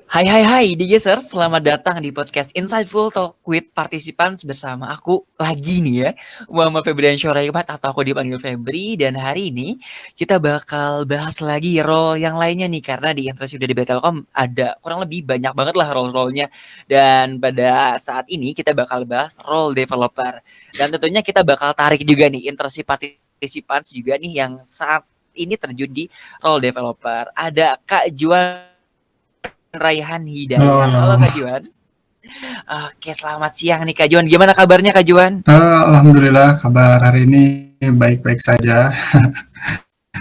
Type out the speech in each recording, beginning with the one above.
Hai Digesers, selamat datang di podcast Insightful Talk with Participants bersama aku lagi nih ya, Muhammad Febriansyah Raimat atau aku dipanggil Febri, dan hari ini kita bakal bahas lagi role yang lainnya nih karena di Internship dari Telkom ada kurang lebih banyak banget lah role-role-nya, dan pada saat ini kita bakal bahas role developer, dan tentunya kita bakal tarik juga nih Internship Participants juga nih yang saat ini terjun di role developer. Ada Kak Juan Raihan Halo, Hidayat. halo. Halo Kak Juan. Oke, selamat siang nih Kak Juan. Gimana kabarnya Kak Juan? Alhamdulillah kabar hari ini baik-baik saja.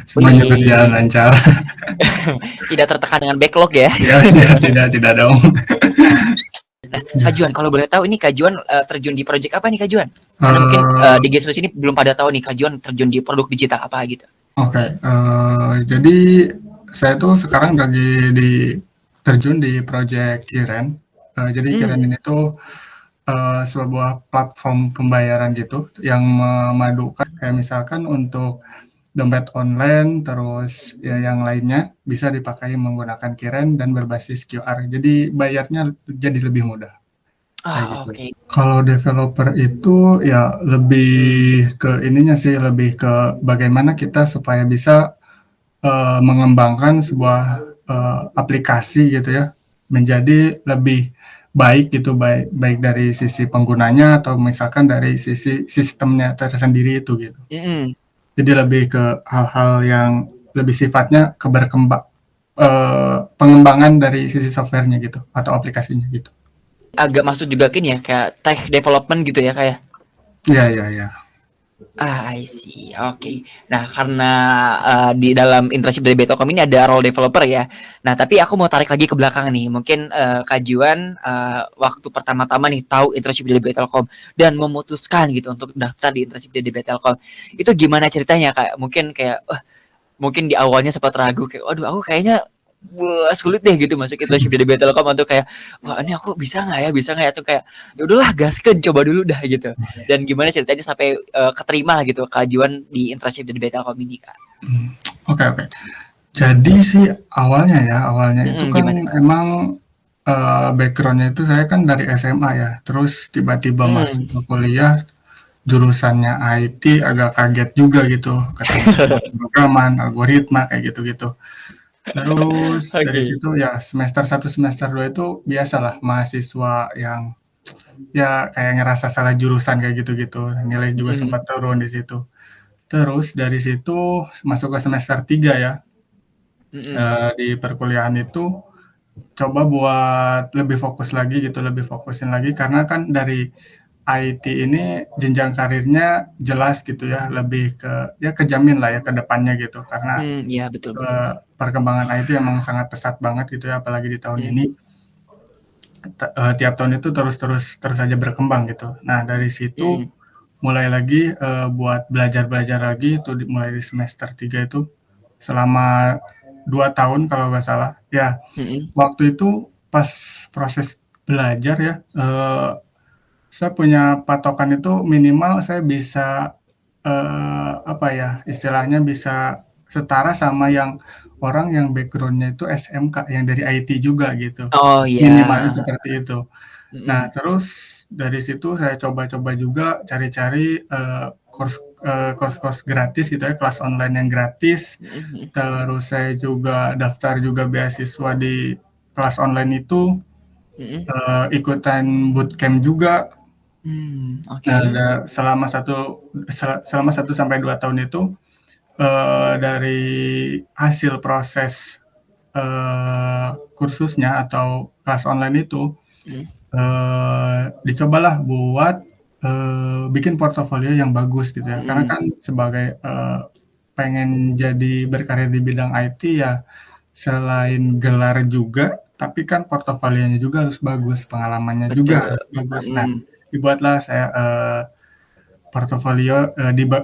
Semuanya berjalan Wih, lancar. tidak tertekan dengan backlog ya. Ya, tidak dong. Nah, Kak Ya. Juan, kalau boleh tahu ini Kak Juan terjun di project apa nih Kak Juan? Karena mungkin Eh, di Gesmes ini belum pada tahu nih Kak Juan terjun di produk digital apa gitu. Oke, jadi saya tuh sekarang lagi terjun di project Kiren. Jadi Kiren Hmm, ini tuh sebuah platform pembayaran gitu yang memadukan kayak misalkan untuk dompet online, terus ya yang lainnya bisa dipakai menggunakan Kiren dan berbasis QR. Jadi bayarnya jadi lebih mudah, kayak gitu. oke. Kalau developer itu ya lebih ke ininya sih, lebih ke bagaimana kita supaya bisa mengembangkan sebuah aplikasi gitu ya, menjadi lebih baik gitu, baik baik dari sisi penggunanya atau misalkan dari sisi sistemnya tersendiri itu gitu. Mm-mm. Jadi lebih ke hal-hal yang lebih sifatnya pengembangan dari sisi softwarenya gitu atau aplikasinya gitu. Agak masuk juga kan ya kayak tech development gitu ya kayak. Iya, iya, iya. I see. Oke. Nah, karena di dalam internship dari Betocom ini ada role developer ya. Nah, tapi aku mau tarik lagi ke belakang nih. Mungkin Kak Juan waktu pertama-tama nih tahu internship dari Betocom dan memutuskan gitu untuk daftar di internship dari Betocom. Itu gimana ceritanya Kak? Mungkin kayak mungkin di awalnya sempat ragu kayak, waduh aku kayaknya wah sulit deh gitu masuk internship dari Telkom atau kayak wah ini aku bisa nggak ya tuh kayak ya udahlah gaskeun coba dulu dah gitu, dan gimana ceritanya sampai keterima lah gitu keajuan di internship dari Telkom ini Kak. Oke, oke. Jadi sih awalnya itu kan Gimana? emang backgroundnya itu saya kan dari SMA ya, terus tiba-tiba masuk Hmm. ke kuliah jurusannya IT agak kaget juga gitu, ketemu sama pemrograman, algoritma kayak gitu-gitu. Terus dari Oke. situ ya semester 1 semester 2 itu biasalah mahasiswa yang ya kayak ngerasa salah jurusan kayak gitu-gitu, nilai juga Mm-mm. sempat turun di situ. Terus dari situ masuk ke semester 3 ya, Mm-mm. di perkuliahan itu coba buat lebih fokus lagi gitu, lebih fokusin lagi karena kan dari IT ini jenjang karirnya jelas gitu ya, lebih ke ya kejamin lah ya ke depannya gitu karena Ya betul betul. perkembangan IT emang sangat pesat banget gitu ya apalagi di tahun Mm. ini. Tiap tahun itu terus terus terus aja berkembang gitu. Nah dari situ Mm. mulai lagi buat belajar-belajar lagi itu mulai di semester 3 itu selama 2 tahun kalau nggak salah. Ya, Mm. waktu itu pas proses belajar ya, saya punya patokan itu minimal saya bisa apa ya, istilahnya bisa setara sama yang orang yang background-nya itu SMK, yang dari IT juga gitu, Oh minimalnya ya. seperti itu. Nah, Mm. terus dari situ saya coba-coba juga cari-cari, course-course gratis gitu ya, kelas online yang gratis, Mm. terus saya juga daftar juga beasiswa di kelas online itu, Mm. ikutan bootcamp juga. Nah, Oke. selama 1 sampai 2 tahun itu, dari hasil proses, kursusnya atau kelas online itu, Mm. dicobalah buat, bikin portofolio yang bagus gitu ya. Karena Mm. kan sebagai, pengen jadi berkarir di bidang IT ya, selain gelar juga, tapi kan portofolionya juga harus bagus, pengalamannya juga Betul. harus bagus. Nah, Mm. dibuatlah saya, portofolio,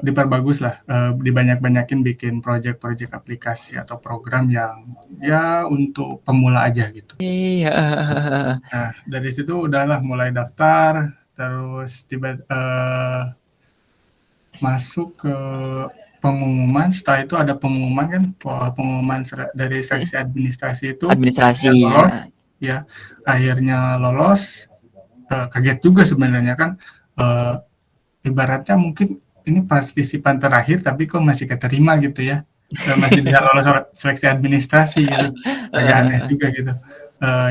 diperbaguslah, dibanyak-banyakin bikin project-project aplikasi atau program yang ya untuk pemula aja gitu. Iya. Nah, dari situ udahlah mulai daftar, terus masuk ke pengumuman, setelah itu ada pengumuman kan, pengumuman dari Mm. seksi administrasi itu, Administrasi saya ya. lolos. ya akhirnya lolos. Kaget juga sebenarnya kan, eee, ibaratnya mungkin ini partisipan terakhir tapi kok masih keterima gitu ya, masih bisa lolos seleksi administrasi gitu, agak Heeh aneh heeh. juga gitu.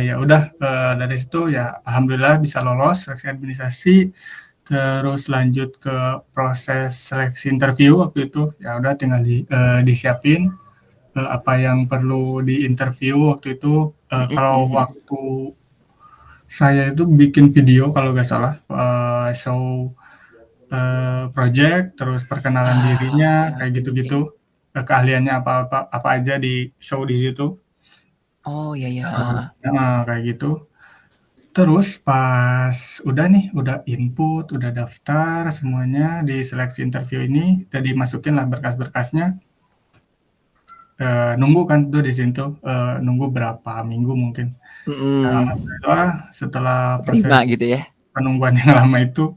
Ya udah, dari situ ya alhamdulillah bisa lolos seleksi administrasi, terus lanjut ke proses seleksi interview waktu itu, ya udah tinggal disiapin, apa yang perlu diinterview waktu itu, Mhm kalau mhm mhm. waktu saya itu bikin video kalau nggak salah, show, project, terus perkenalan Oke dirinya, kayak oke oke. gitu-gitu, keahliannya apa aja di-show di situ. Oh, iya iya, heeh Terus heeh. heeh, kayak gitu. Terus pas udah nih, udah input, udah daftar semuanya di seleksi interview ini, udah dimasukin lah berkas-berkasnya, nunggu kan tuh di situ, nunggu berapa minggu mungkin. Nah, Mhm. alhamdulillah setelah Keterima proses gitu ya? penungguan yang lama itu,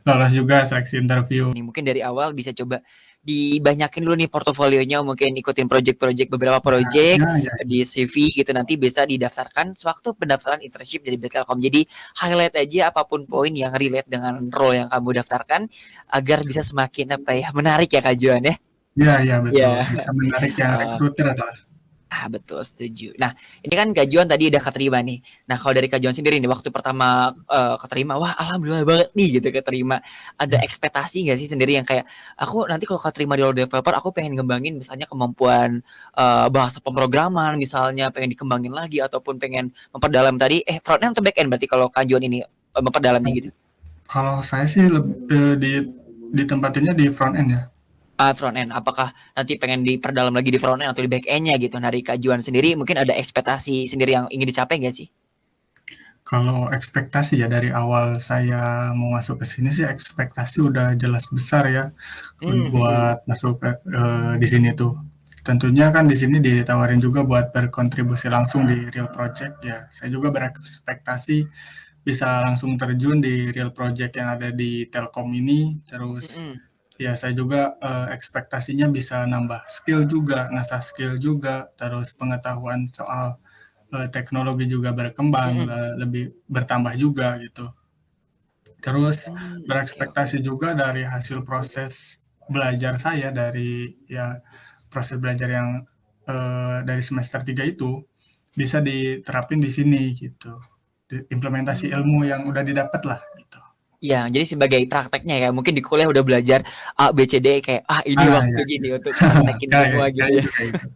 lolos juga seleksi interview. Nih mungkin dari awal bisa coba dibanyakin dulu nih portofolionya, mungkin ikutin project-project beberapa Nah, project ya ya. di CV gitu, nanti bisa didaftarkan sewaktu pendaftaran internship dari Telkom. Jadi highlight aja apapun poin yang relate dengan role yang kamu daftarkan agar bisa semakin apa ya, menarik ya Kak Juan ya. Iya iya betul, Iya. bisa menarik yang rekruter lah. Betul, setuju. Nah, ini kan Kak Juan tadi udah keterima nih. Nah, kalau dari Kak Juan sendiri nih, waktu pertama, keterima, wah alhamdulillah banget nih gitu keterima. Ada ekspektasi nggak sih sendiri yang kayak, aku nanti kalau keterima di role developer, aku pengen ngembangin misalnya kemampuan, bahasa pemrograman misalnya, pengen dikembangin lagi, ataupun pengen memperdalam tadi front end atau back end berarti kalau Kak Juan ini, memperdalamnya gitu? Kalau saya sih ditempatinnya di front end ya. Front end. Apakah nanti pengen diperdalam lagi di front end atau di back end-nya gitu? Dari Kak Juan sendiri mungkin ada ekspektasi sendiri yang ingin dicapai nggak sih? Kalau ekspektasi ya dari awal saya mau masuk ke sini sih ekspektasi udah jelas besar ya, Mhm. buat masuk ke di sini tuh. Tentunya kan di sini ditawarin juga buat berkontribusi langsung di real project ya. Saya juga berekspektasi bisa langsung terjun di real project yang ada di Telkom ini. Terus Mhm. ya saya juga ekspektasinya bisa nambah skill juga, ngasah skill juga, terus pengetahuan soal teknologi juga berkembang, Mhm. lebih bertambah juga gitu. Terus Oke oke. berekspektasi juga dari hasil proses belajar saya dari ya proses belajar yang, dari semester 3 itu, bisa diterapin di sini gitu. Implementasi ilmu Mmm. yang udah didapat lah gitu. Iya, jadi sebagai prakteknya ya, mungkin di kuliah udah belajar A, B, C, D, kayak, ini Ya, waktunya nih untuk praktekin kayak semua gitu kayak ya. itu kayak itu,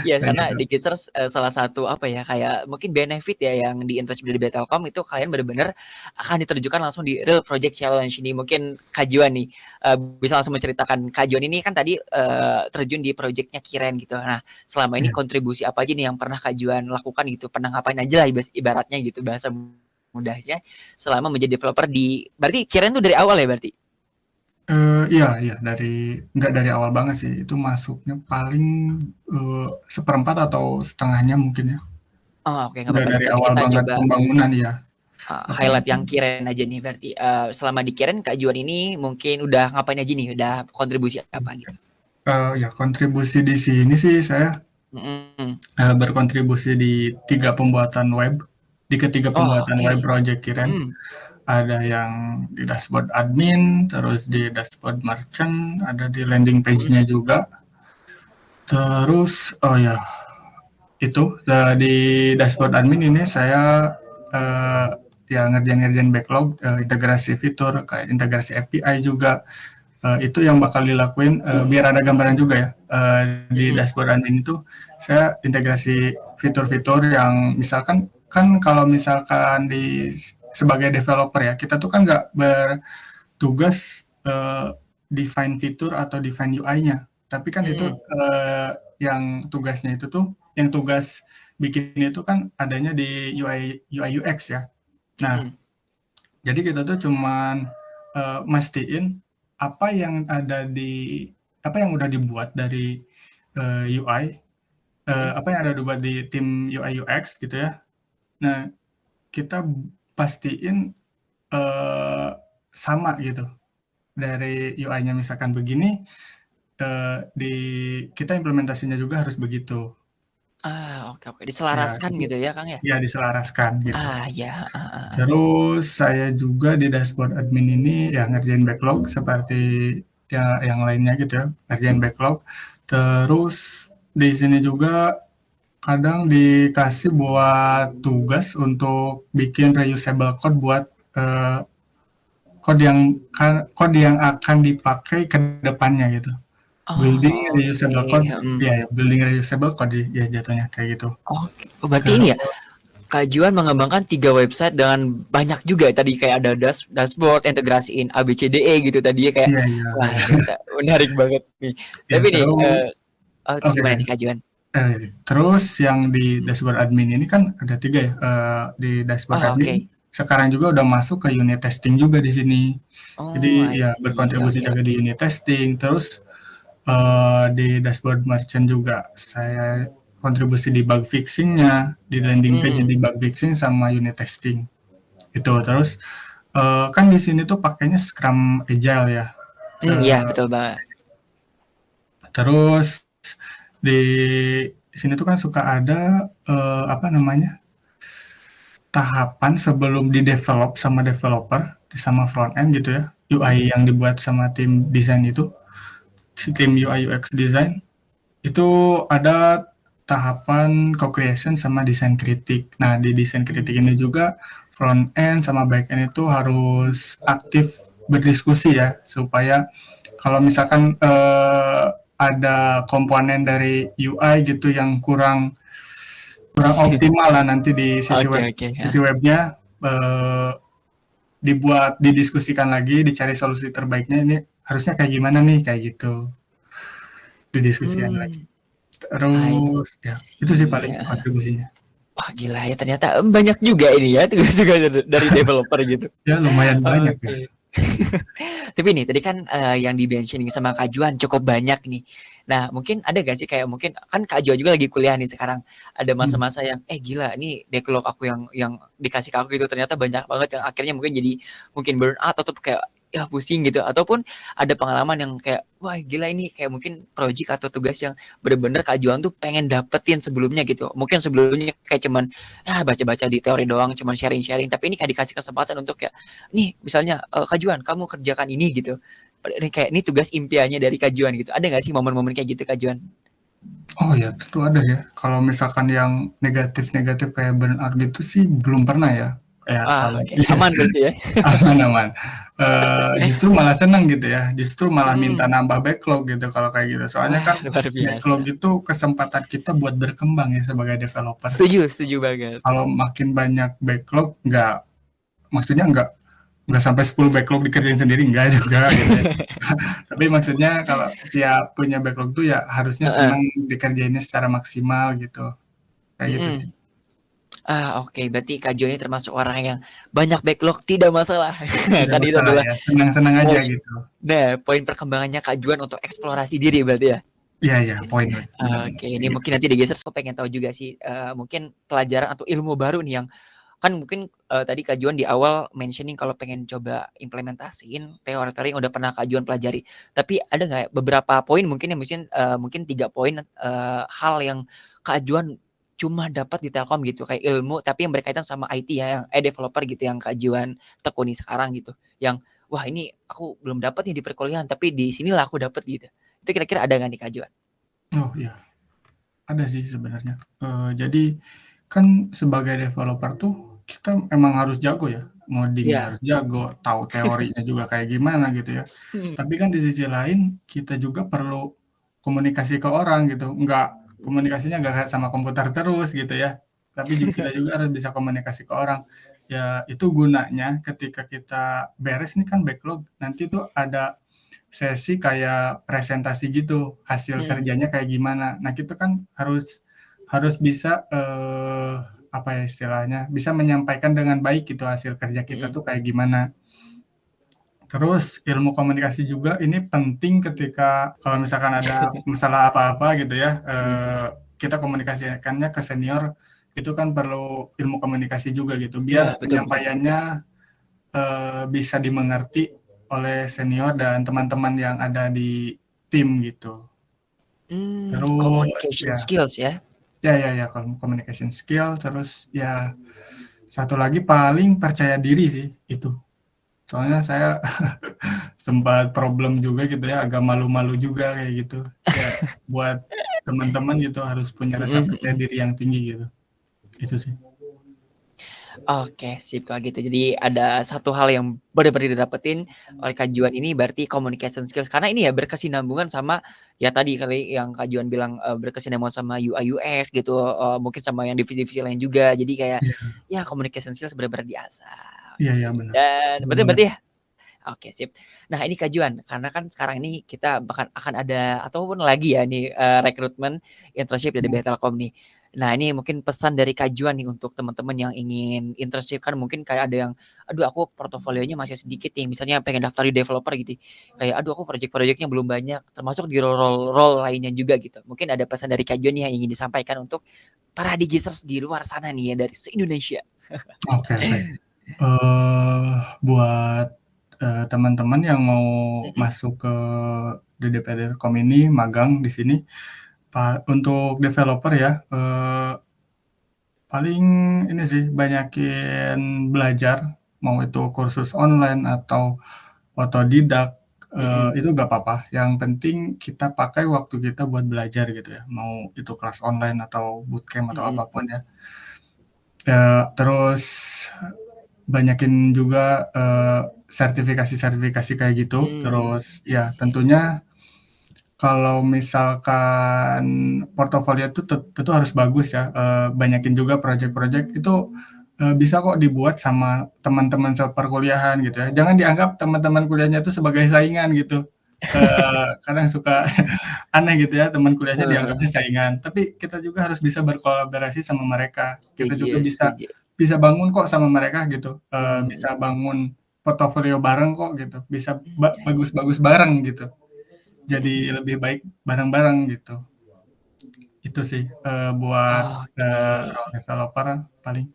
Iya, kayak karena gitu. di Gizers, salah satu apa ya, kayak mungkin benefit ya yang di internship dari Telkom itu kalian bener-bener akan diterjunkan langsung di real project challenge ini. Mungkin Kak Juan nih, bisa langsung menceritakan, Kak Juan ini kan tadi, terjun di project-nya Kiren gitu. Nah, selama ini Iya. kontribusi apa aja nih yang pernah Kak Juan lakukan gitu? Pernah ngapain aja lah ibaratnya gitu, bahasa mudahnya, selama menjadi developer di berarti Kiren tuh dari awal ya berarti? Iya iya, nggak dari awal banget sih, itu masuknya paling, 1/4 atau setengahnya mungkin ya. Oh, oke nggak Nggak apa-apa nih, dari tapi awal kita banget coba pembangunan, iya, highlight yang lapangan. Kiren aja nih berarti, selama di Kiren Kak Juan ini mungkin udah ngapain aja nih? Udah kontribusi apa gitu? Ya kontribusi di sini sih saya, Mhm. berkontribusi di 3 pembuatan web, di ketiga Oh, pembuatan oke. web project Kiren. Mhm. Ada yang di dashboard admin, terus di dashboard merchant, ada di landing Mhm. page-nya juga. Terus oh ya, itu, di dashboard admin ini saya, eee, ya ngerjain-ngerjain backlog, integrasi fitur, kayak integrasi API juga, itu yang bakal dilakuin, biar ada gambaran juga ya, di Mhm. dashboard admin itu saya integrasi fitur-fitur yang misalkan kan kalau misalkan sebagai developer ya, kita tuh kan nggak bertugas, define fitur atau define UI-nya, tapi kan itu, Mhm. yang tugasnya itu tuh yang tugas bikin itu kan adanya di UI/UX ya. Nah, Mhm. jadi kita tuh cuman, mastiin apa yang ada di apa yang udah dibuat dari, UI, Mhm. apa yang ada dibuat di tim UI/UX gitu ya. Nah, kita pastiin, eee, sama gitu. Dari UI-nya misalkan begini, di kita implementasinya juga harus begitu. Oke oke, Ya diselaraskan itu gitu ya, Kang, ya? ya diselaraskan gitu. Ya, heeh. Terus saya juga di dashboard admin ini ya ngerjain backlog seperti ya yang lainnya gitu ya, ngerjain backlog. Terus di sini juga kadang dikasih buat tugas untuk bikin reusable code buat kode yang akan dipakai ke depannya gitu. Building Oke, reusable code, mhm. ya building reusable code ya jatuhnya kayak gitu. Oke, berarti ini ya, Terus Kak Juan mengembangkan 3 website dengan banyak juga tadi kayak ada dashboard, integrasiin A, B, C, D, E gitu tadi ya kayak, iya iya wah iya. ternyata menarik banget nih. Ya Tapi nih, terus terus oke. gimana nih Kak Juan? Terus yang di dashboard admin ini kan ada 3 ya, di dashboard Oke. admin sekarang juga udah masuk ke unit testing juga di sini. Jadi I ya see, berkontribusi oke juga oke. di unit testing, terus di dashboard merchant juga saya kontribusi di bug fixing-nya, di landing page Mhm, di bug fixing sama unit testing. Itu terus kan di sini tuh pakainya Scrum Agile ya. iya Eh, betul banget. terus di sini tuh kan suka ada apa namanya tahapan sebelum di develop sama developer sama front end gitu ya, UI Mhm. yang dibuat sama tim desain itu, si tim UI UX design itu ada tahapan co-creation sama desain kritik. Nah, di desain kritik ini Mmm, juga front end sama back end itu harus aktif berdiskusi ya, supaya kalau misalkan ada komponen dari UI gitu yang kurang kurang optimal lah nanti di oke oke, sisi webnya dibuat didiskusikan lagi, dicari solusi terbaiknya ini harusnya kayak gimana nih kayak gitu, didiskusikan lagi. Mmm, I Terus ya itu sih see, paling heeh. kontribusinya. Wah gila ya ternyata, banyak juga ini ya tugas-tugas dari developer gitu. Ya lumayan banyak ya. Oke. Tapi nih tadi kan, yang di-mentioning sama Kak Juan cukup banyak nih. Nah mungkin ada gak sih kayak mungkin kan Kak Juan juga lagi kuliah nih sekarang, ada Hmm. masa-masa yang, gila nih backlog aku yang dikasih ke aku gitu ternyata banyak banget yang akhirnya mungkin jadi mungkin burn out atau kayak, ya pusing gitu ataupun ada pengalaman yang kayak, wah gila ini kayak mungkin project atau tugas yang bener-bener Kak Juan tuh pengen dapetin sebelumnya gitu. Mungkin sebelumnya kayak cuman, baca-baca di teori doang, cuman sharing-sharing, tapi ini kayak dikasih kesempatan untuk kayak nih misalnya Kak Juan kamu kerjakan ini gitu ini kayak ini tugas impiannya dari Kak Juan gitu ada nggak sih momen-momen kayak gitu Kak Juan? Oh ya tentu ada ya. Kalau misalkan yang negatif-negatif kayak burnout gitu sih belum pernah ya. Ya kalau Oke aman berarti ya. aman-aman. Justru malah senang gitu ya. Justru malah minta Hmm. nambah backlog gitu kalau kayak gitu. Soalnya Wah kan luar biasa. backlog itu kesempatan kita buat berkembang ya sebagai developer. Setuju banget. Kalau makin banyak backlog maksudnya nggak sampai 10 backlog dikerjain sendiri enggak juga gitu ya. Tapi maksudnya kalau tiap punya backlog tuh ya harusnya Heeh. senang dikerjainnya secara maksimal gitu. Kayak gitu sih. Mm-mm. Oke berarti Kak Juan ini termasuk orang yang banyak backlog tidak masalah Tidak kan itu masalah adalah ya, senang-senang aja poin gitu. poin perkembangannya Kak Juan untuk eksplorasi diri berarti ya. Iya iya, poin benar-benar Oke ini kayak gitu. mungkin nanti digeser aku pengen tahu juga sih mungkin pelajaran atau ilmu baru nih yang kan mungkin tadi Kak Juan di awal mentioning kalau pengen coba implementasiin teori-teori yang udah pernah Kak Juan pelajari. Tapi ada nggak ya beberapa poin mungkin yang mungkin 3 poin hal yang Kak Juan cuma dapat di Telkom gitu kayak ilmu tapi yang berkaitan sama IT ya yang developer gitu yang Kak Juan tekuni sekarang gitu. Yang wah ini aku belum dapat nih di perkuliahan tapi di sinilah aku dapat gitu. Itu kira-kira ada nggak nih Kak Juan? Oh iya, ada sih sebenarnya. Jadi kan sebagai developer tuh kita emang harus jago ya, ngodingnya Iya. harus jago, tahu teorinya juga kayak gimana gitu ya. Tapi kan di sisi lain kita juga perlu komunikasi ke orang gitu, komunikasinya nggak kayak sama komputer terus gitu ya. Tapi kita juga harus bisa komunikasi ke orang. Ya itu gunanya ketika kita beres nih kan backlog, nanti tuh ada sesi kayak presentasi gitu, hasil Mm-mm. kerjanya kayak gimana. Nah kita kan harus harus bisa apa ya istilahnya, bisa menyampaikan dengan baik gitu hasil kerja kita Mm-mm. tuh kayak gimana. Terus ilmu komunikasi juga ini penting ketika kalau misalkan ada masalah apa-apa gitu ya, Mm-mm. kita komunikasikannya ke senior, itu kan perlu ilmu komunikasi juga gitu, Iya biar betul betul. penyampaiannya, bisa dimengerti oleh senior dan teman-teman yang ada di tim gitu. Terus Communication ya skills ya. Ya, communication skill, terus ya satu lagi paling percaya diri sih itu. Soalnya saya sempat problem juga gitu ya, agak malu-malu juga kayak gitu. Ya buat teman-teman gitu harus punya rasa Mhm percaya mhm. diri yang tinggi gitu. Itu sih. Oke, sip kalau gitu. Jadi ada satu hal yang benar-benar didapetin oleh Kak Juan ini berarti communication skills. Karena ini ya berkesinambungan sama ya tadi kali yang Kak Juan bilang berkesinambungan sama UI UX gitu, mungkin sama yang divisi-divisi lain juga. Jadi kayak Iya, ya communication skills benar-benar diasah. iya, iya Oke. benar. Dan Benar berarti banget. berarti ya oke sip. Nah ini Kak Juan, karena kan sekarang ini kita bahkan akan ada ataupun lagi ya nih rekrutmen internship dari BI Telkom nih. Nah ini mungkin pesan dari Kak Juan nih untuk teman-teman yang ingin internship kan mungkin kayak ada yang, aduh aku portofolionya masih sedikit nih, misalnya pengen daftar di developer gitu. Kayak aduh aku project-projectnya belum banyak, termasuk di role-role lainnya juga gitu. Mungkin ada pesan dari Kak Juan nih yang ingin disampaikan untuk para digisters di luar sana nih ya dari se-Indonesia. Oke, oke. Buat, teman-teman yang mau Mhm, masuk ke DDP.com ini, magang di sini, untuk developer ya, paling ini sih, banyakin belajar, mau itu kursus online atau otodidak, mhm, itu nggak apa-apa, yang penting kita pakai waktu kita buat belajar gitu ya, mau itu kelas online atau bootcamp atau mhm. apapun ya. Terus banyakin juga, sertifikasi-sertifikasi kayak gitu, terus I ya see. tentunya kalau misalkan portofolio itu tentu harus bagus ya, banyakin juga project-project itu, bisa kok dibuat sama teman-teman seperkuliahan gitu ya. Jangan dianggap teman-teman kuliahnya itu sebagai saingan gitu, kadang suka aneh gitu ya, teman kuliahnya dianggapnya Heeh, saingan, tapi kita juga harus bisa berkolaborasi sama mereka. Kita juga setuju bisa setuju. bisa bangun kok sama mereka gitu, Mmm, bisa bangun portofolio bareng kok gitu, bisa I see. bagus-bagus bareng gitu. Mhm Jadi mhm. lebih baik bareng-bareng gitu. Itu sih, buat, Oke. role developer paling.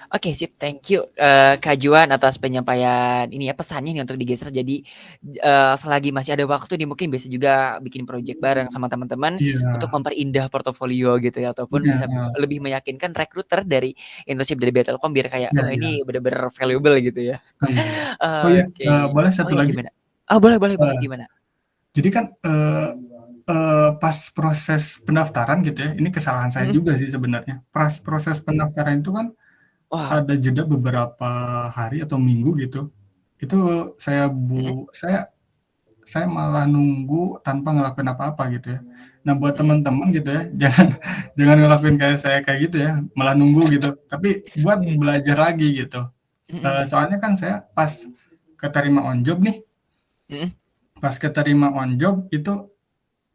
Oke sip, thank you, Kak Juan atas penyampaian ini ya, pesannya nih untuk digeser jadi, selagi masih ada waktu nih mungkin bisa juga bikin project bareng sama teman-teman untuk Iya, memperindah portofolio gitu ya, ataupun iya, bisa heeh. lebih meyakinkan rekruter dari internship dari Telkom biar kayak, Iya, "Oh iya. ini bener-bener valuable," gitu ya. Oh, iya, iya. Oh, iya, Oke. boleh Oh satu ya lagi? gimana? Oh boleh boleh boleh, Eee, gimana? jadi kan, pas proses pendaftaran gitu ya, ini kesalahan saya Mhm. juga sih sebenarnya. Proses pendaftaran itu kan Wah, ada jeda beberapa hari atau minggu gitu. Itu mhm saya malah nunggu tanpa ngelakuin apa-apa gitu ya. Nah buat mhm teman-teman gitu ya, jangan jangan ngelakuin kayak saya kayak gitu ya, malah nunggu gitu, tapi buat belajar lagi gitu. mhm Soalnya kan saya pas keterima on job nih, mhm pas keterima on job itu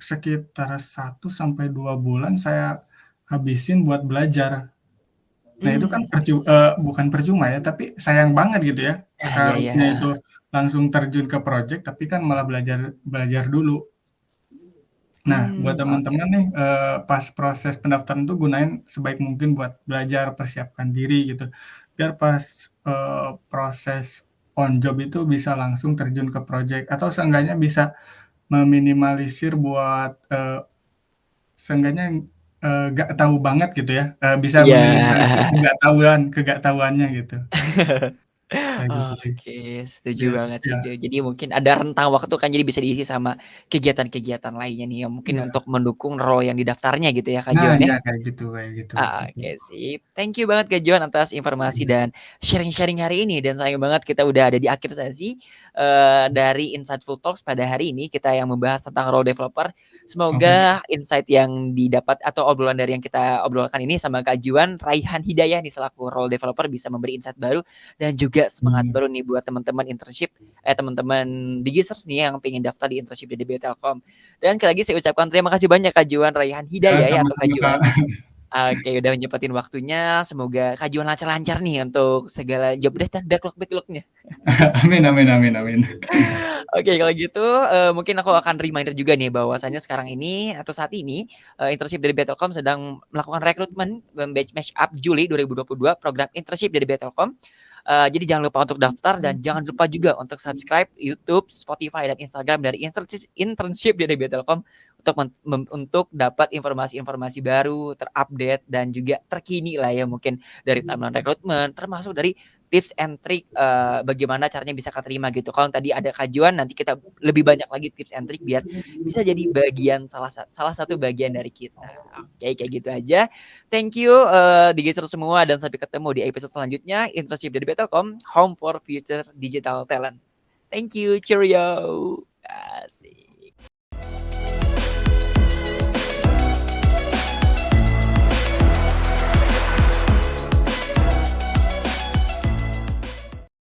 sekitar 1 sampai 2 bulan saya habisin buat belajar. Nah itu kan I see. bukan percuma ya, tapi sayang banget gitu ya, Ah, iya iya, seharusnya itu heeh. langsung terjun ke project, tapi kan malah belajar belajar dulu. Nah, buat Oke. teman-teman nih, pas proses pendaftaran tuh gunain sebaik mungkin buat belajar, persiapkan diri gitu, biar pas, proses on job itu bisa langsung terjun ke project atau seenggaknya bisa meminimalisir buat, seenggaknya, nggak tahu banget gitu ya, bisa Iya. meminimalisir kegak tahuannya gitu, kayak gitu sih. Oke, setuju Iya, banget sih iya, itu. Jadi mungkin ada rentang waktu kan jadi bisa diisi sama kegiatan-kegiatan lainnya nih yang mungkin iya. untuk mendukung role yang didaftarnya gitu ya Kak Nah, Juan ya? iya kayak gitu, betul. Oke sip. Thank you banget Kak Juan atas informasi Iya, dan sharing-sharing hari ini dan sayang banget kita udah ada di akhir sesi, dari Insightful Talks pada hari ini kita yang membahas tentang role developer. oke, Semoga insight yang didapat atau obrolan dari yang kita obrolkan ini sama Kak Juan, Raihan Hidayah nih selaku role developer bisa memberi insight baru dan juga semangat mmm, baru nih buat teman-teman internship teman-teman Digisters nih yang pengen daftar di internship di DB Telkom. Dan sekali lagi saya ucapkan terima kasih banyak Kak Juan Raihan ya Hidayah ya atau Kak sama-sama Kak. Juan. Oke, udah nyempetin waktunya. Semoga Kak Juan lancar-lancar nih untuk segala job desk dan backlog-backlog-nya. Amin, amin, amin, amin. Oke, kalau gitu, mungkin aku akan reminder juga nih bahwasanya sekarang ini atau saat ini, internship dari Telkom sedang melakukan rekrutmen batch match up Juli 2022 program internship dari Telkom. Jadi jangan lupa untuk daftar dan jangan lupa juga untuk subscribe YouTube, Spotify, dan Instagram dari internship dari Telkom untuk dapat informasi-informasi baru, terupdate dan juga terkini lah ya mungkin dari timeline rekrutmen, termasuk dari tips and trick bagaimana caranya bisa keterima gitu. Kalau tadi ada Kajuan, nanti kita lebih banyak lagi tips and trick biar bisa jadi bagian salah satu bagian dari kita. Oke, kayak gitu aja. Thank you Digital semua dan sampai ketemu di episode selanjutnya Internship dari Bettelkom, Home for Future Digital Talent. Thank you, cheerio.